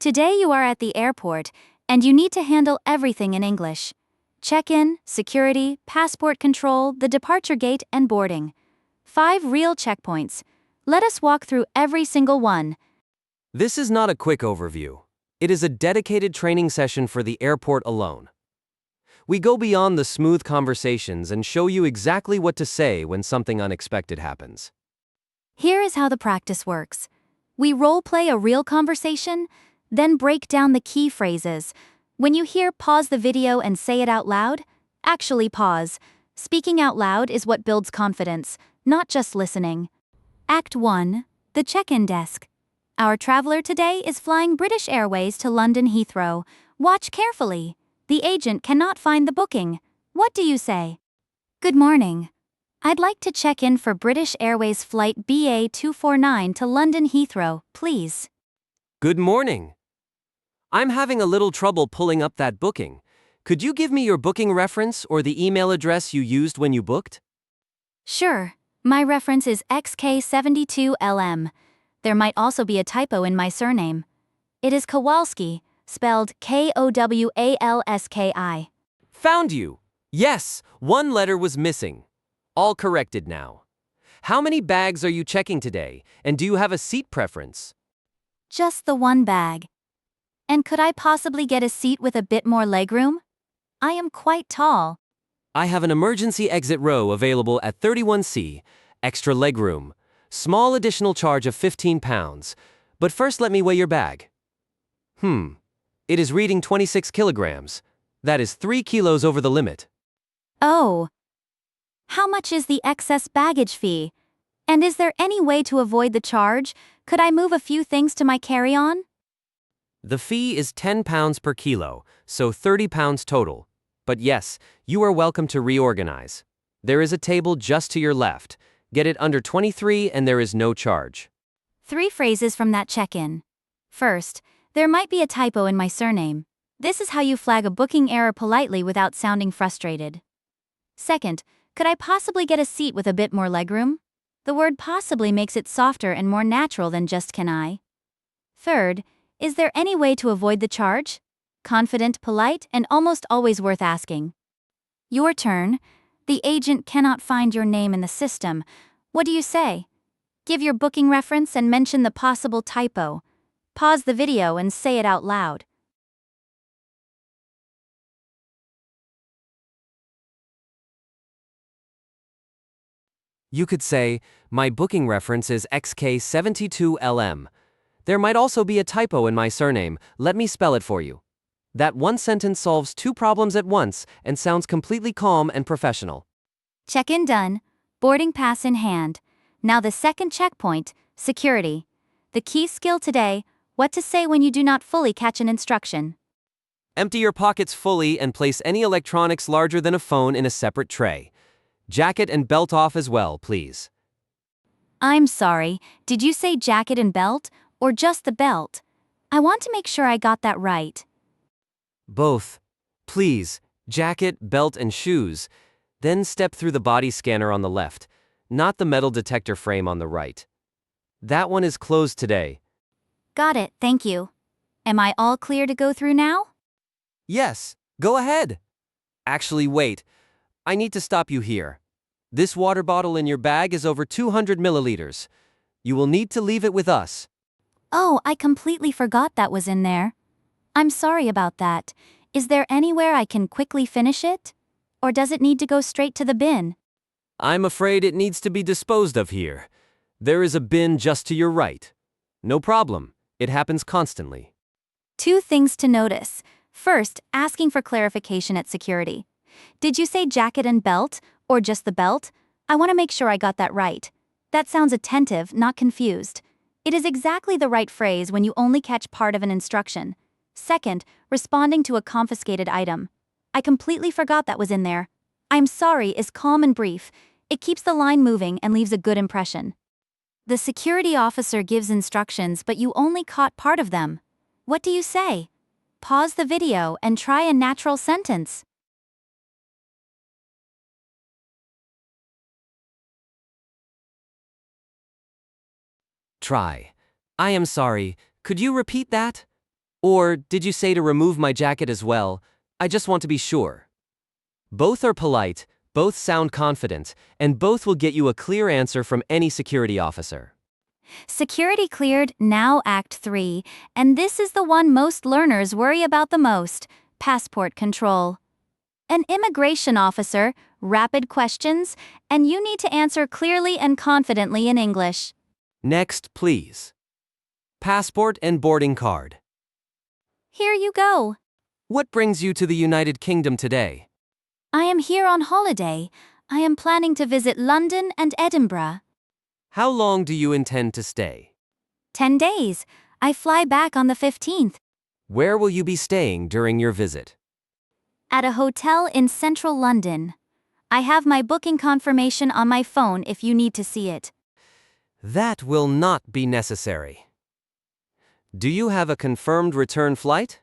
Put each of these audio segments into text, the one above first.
Today you are at the airport, and you need to handle everything in English. Check-in, security, passport control, the departure gate, and boarding. 5 real checkpoints. Let us walk through every single one. This is not a quick overview. It is a dedicated training session for the airport alone. We go beyond the smooth conversations and show you exactly what to say when something unexpected happens. Here is how the practice works. We role-play a real conversation, then break down the key phrases. When you hear pause the video and say it out loud, actually pause. Speaking out loud is what builds confidence, not just listening. Act 1. The check-in desk. Our traveler today is flying British Airways to London Heathrow. Watch carefully. The agent cannot find the booking. What do you say? Good morning. I'd like to check in for British Airways flight BA249 to London Heathrow, please. Good morning. I'm having a little trouble pulling up that booking. Could you give me your booking reference or the email address you used when you booked? Sure. My reference is XK72LM. There might also be a typo in my surname. It is Kowalski, spelled Kowalski. Found you! Yes, one letter was missing. All corrected now. How many bags are you checking today, and do you have a seat preference? Just the one bag. And could I possibly get a seat with a bit more legroom? I am quite tall. I have an emergency exit row available at 31C, extra legroom, small additional charge of £15, but first let me weigh your bag. It is reading 26 kilograms. That is 3 kilos over the limit. Oh. How much is the excess baggage fee? And is there any way to avoid the charge? Could I move a few things to my carry-on? The fee is £10 per kilo, so £30 total. But yes, you are welcome to reorganize. There is a table just to your left. Get it under 23 and there is no charge. 3 phrases from that check-in. First, there might be a typo in my surname. This is how you flag a booking error politely without sounding frustrated. Second, could I possibly get a seat with a bit more legroom? The word possibly makes it softer and more natural than just can I. Third, is there any way to avoid the charge? Confident, polite, and almost always worth asking. Your turn. The agent cannot find your name in the system. What do you say? Give your booking reference and mention the possible typo. Pause the video and say it out loud. You could say, my booking reference is XK72LM. There might also be a typo in my surname. Let me spell it for you. That one sentence solves 2 problems at once and sounds completely calm and professional. Check-in done. Boarding pass in hand. Now the second checkpoint, security. The key skill today, what to say when you do not fully catch an instruction. Empty your pockets fully and place any electronics larger than a phone in a separate tray. Jacket and belt off as well, please. I'm sorry, did you say jacket and belt, or just the belt? I want to make sure I got that right. Both. Please, jacket, belt, and shoes. Then step through the body scanner on the left, not the metal detector frame on the right. That one is closed today. Got it, thank you. Am I all clear to go through now? Yes, go ahead. Actually, wait. I need to stop you here. This water bottle in your bag is over 200 milliliters. You will need to leave it with us. Oh, I completely forgot that was in there. I'm sorry about that. Is there anywhere I can quickly finish it? Or does it need to go straight to the bin? I'm afraid it needs to be disposed of here. There is a bin just to your right. No problem. It happens constantly. 2 things to notice. First, asking for clarification at security. Did you say jacket and belt, or just the belt? I want to make sure I got that right. That sounds attentive, not confused. It is exactly the right phrase when you only catch part of an instruction. Second, responding to a confiscated item. I completely forgot that was in there. I'm sorry is calm and brief. It keeps the line moving and leaves a good impression. The security officer gives instructions, but you only caught part of them. What do you say? Pause the video and try a natural sentence. Try. I am sorry. Could you repeat that? Or did you say to remove my jacket as well? I just want to be sure. Both are polite, both sound confident, and both will get you a clear answer from any security officer. Security cleared, now Act 3, and this is the one most learners worry about the most: passport control. An immigration officer, rapid questions, and you need to answer clearly and confidently in English. Next, please. Passport and boarding card. Here you go. What brings you to the United Kingdom today? I am here on holiday. I am planning to visit London and Edinburgh. How long do you intend to stay? 10 days. I fly back on the 15th. Where will you be staying during your visit? At a hotel in central London. I have my booking confirmation on my phone if you need to see it. That will not be necessary. Do you have a confirmed return flight?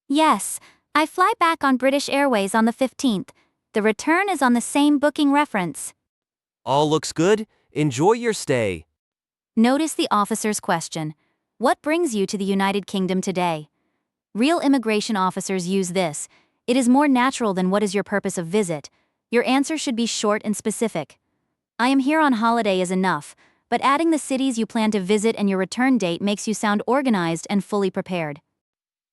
Yes, I fly back on British Airways on the 15th. The return is on the same booking reference. All looks good. Enjoy your stay. Notice the officer's question. What brings you to the United Kingdom today? Real immigration officers use this. It is more natural than what is your purpose of visit. Your answer should be short and specific. I am here on holiday is enough, but adding the cities you plan to visit and your return date makes you sound organized and fully prepared.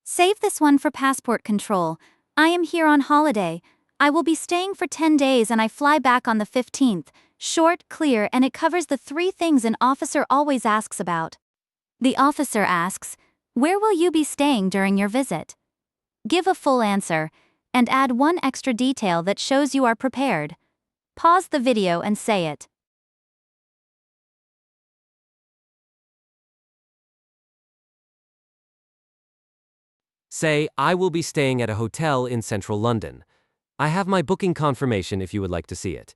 Save this one for passport control. I am here on holiday. I will be staying for 10 days and I fly back on the 15th. Short, clear, and it covers the 3 things an officer always asks about. The officer asks, where will you be staying during your visit? Give a full answer, and add one extra detail that shows you are prepared. Pause the video and say it. Say, I will be staying at a hotel in central London. I have my booking confirmation if you would like to see it.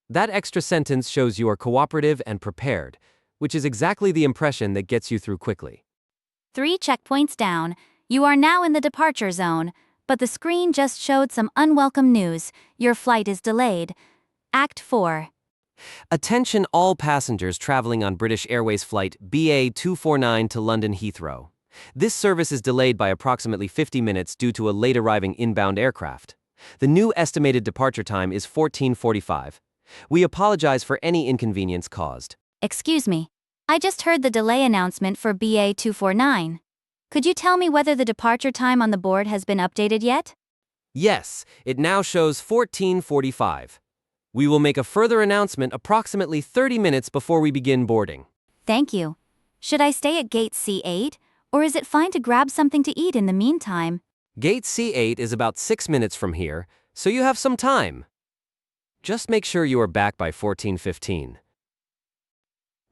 That extra sentence shows you are cooperative and prepared, which is exactly the impression that gets you through quickly. 3 checkpoints down, you are now in the departure zone, but the screen just showed some unwelcome news. Your flight is delayed. Act 4. Attention all passengers traveling on British Airways flight BA249 to London Heathrow. This service is delayed by approximately 50 minutes due to a late arriving inbound aircraft. The new estimated departure time is 14:45. We apologize for any inconvenience caused. Excuse me. I just heard the delay announcement for BA249. Could you tell me whether the departure time on the board has been updated yet? Yes, it now shows 14:45. We will make a further announcement approximately 30 minutes before we begin boarding. Thank you. Should I stay at gate C8, or is it fine to grab something to eat in the meantime? Gate C8 is about 6 minutes from here, so you have some time. Just make sure you are back by 14:15.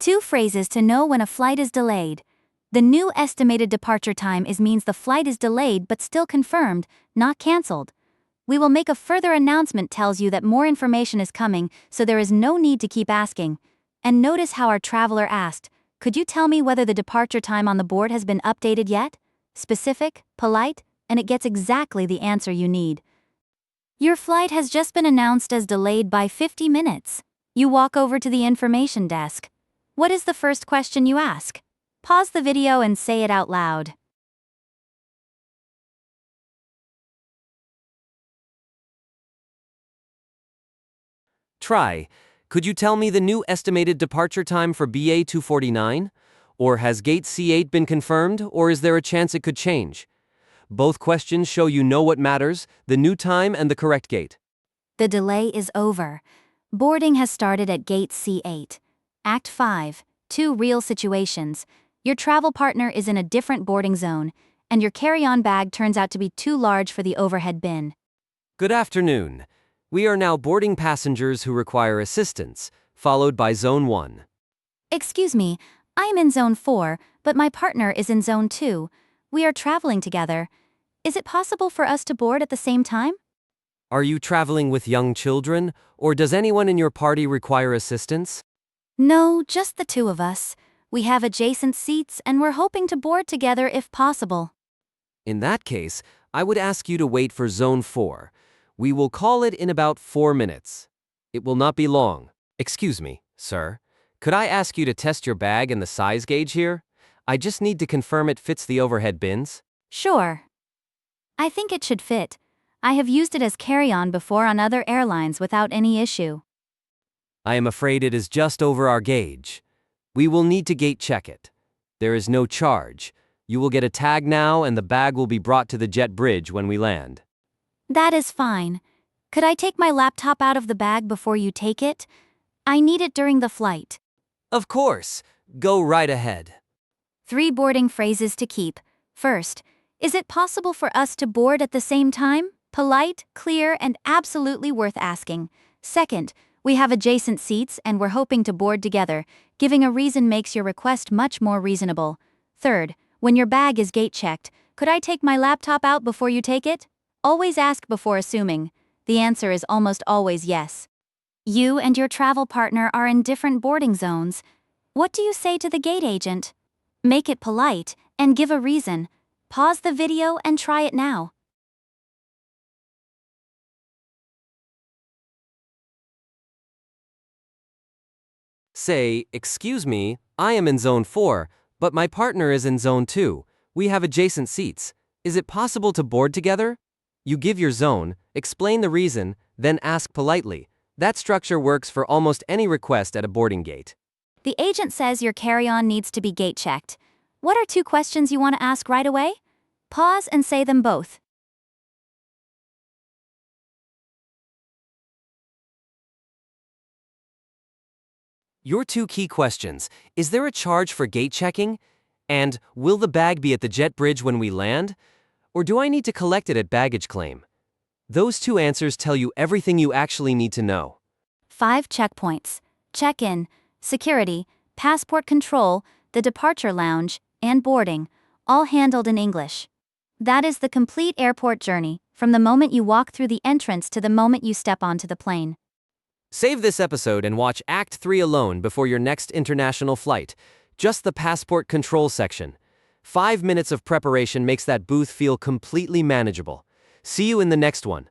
2 phrases to know when a flight is delayed. The new estimated departure time means the flight is delayed but still confirmed, not cancelled. We will make a further announcement tells you that more information is coming, so there is no need to keep asking. And notice how our traveler asked, could you tell me whether the departure time on the board has been updated yet? Specific, polite, and it gets exactly the answer you need. Your flight has just been announced as delayed by 50 minutes. You walk over to the information desk. What is the first question you ask? Pause the video and say it out loud. Try. Could you tell me the new estimated departure time for BA249? Or has gate C8 been confirmed, or is there a chance it could change? Both questions show you know what matters, the new time and the correct gate. The delay is over. Boarding has started at gate C8. Act 5. 2 real situations. Your travel partner is in a different boarding zone, and your carry-on bag turns out to be too large for the overhead bin. Good afternoon. We are now boarding passengers who require assistance, followed by Zone 1. Excuse me, I am in Zone 4, but my partner is in Zone 2. We are traveling together. Is it possible for us to board at the same time? Are you traveling with young children, or does anyone in your party require assistance? No, just the 2 of us. We have adjacent seats and we're hoping to board together if possible. In that case, I would ask you to wait for Zone 4. We will call it in about 4 minutes. It will not be long. Excuse me, sir. Could I ask you to test your bag and the size gauge here? I just need to confirm it fits the overhead bins. Sure. I think it should fit. I have used it as carry-on before on other airlines without any issue. I am afraid it is just over our gauge. We will need to gate check it. There is no charge. You will get a tag now and the bag will be brought to the jet bridge when we land. That is fine. Could I take my laptop out of the bag before you take it? I need it during the flight. Of course. Go right ahead. 3 boarding phrases to keep. First, is it possible for us to board at the same time? Polite, clear, and absolutely worth asking. Second, we have adjacent seats and we're hoping to board together. Giving a reason makes your request much more reasonable. Third, when your bag is gate checked, could I take my laptop out before you take it? Always ask before assuming. The answer is almost always yes. You and your travel partner are in different boarding zones. What do you say to the gate agent? Make it polite and give a reason. Pause the video and try it now. Say, "Excuse me, I am in zone 4, but my partner is in zone 2. We have adjacent seats. Is it possible to board together?" You give your zone, explain the reason, then ask politely. That structure works for almost any request at a boarding gate. The agent says your carry-on needs to be gate checked. What are 2 questions you want to ask right away? Pause and say them both. Your 2 key questions: is there a charge for gate checking? And will the bag be at the jet bridge when we land? Or do I need to collect it at baggage claim? Those 2 answers tell you everything you actually need to know. 5 checkpoints: check-in, security, passport control, the departure lounge, and boarding, all handled in English. That is the complete airport journey, from the moment you walk through the entrance to the moment you step onto the plane. Save this episode and watch Act 3 alone before your next international flight. Just the passport control section. 5 minutes of preparation makes that booth feel completely manageable. See you in the next one.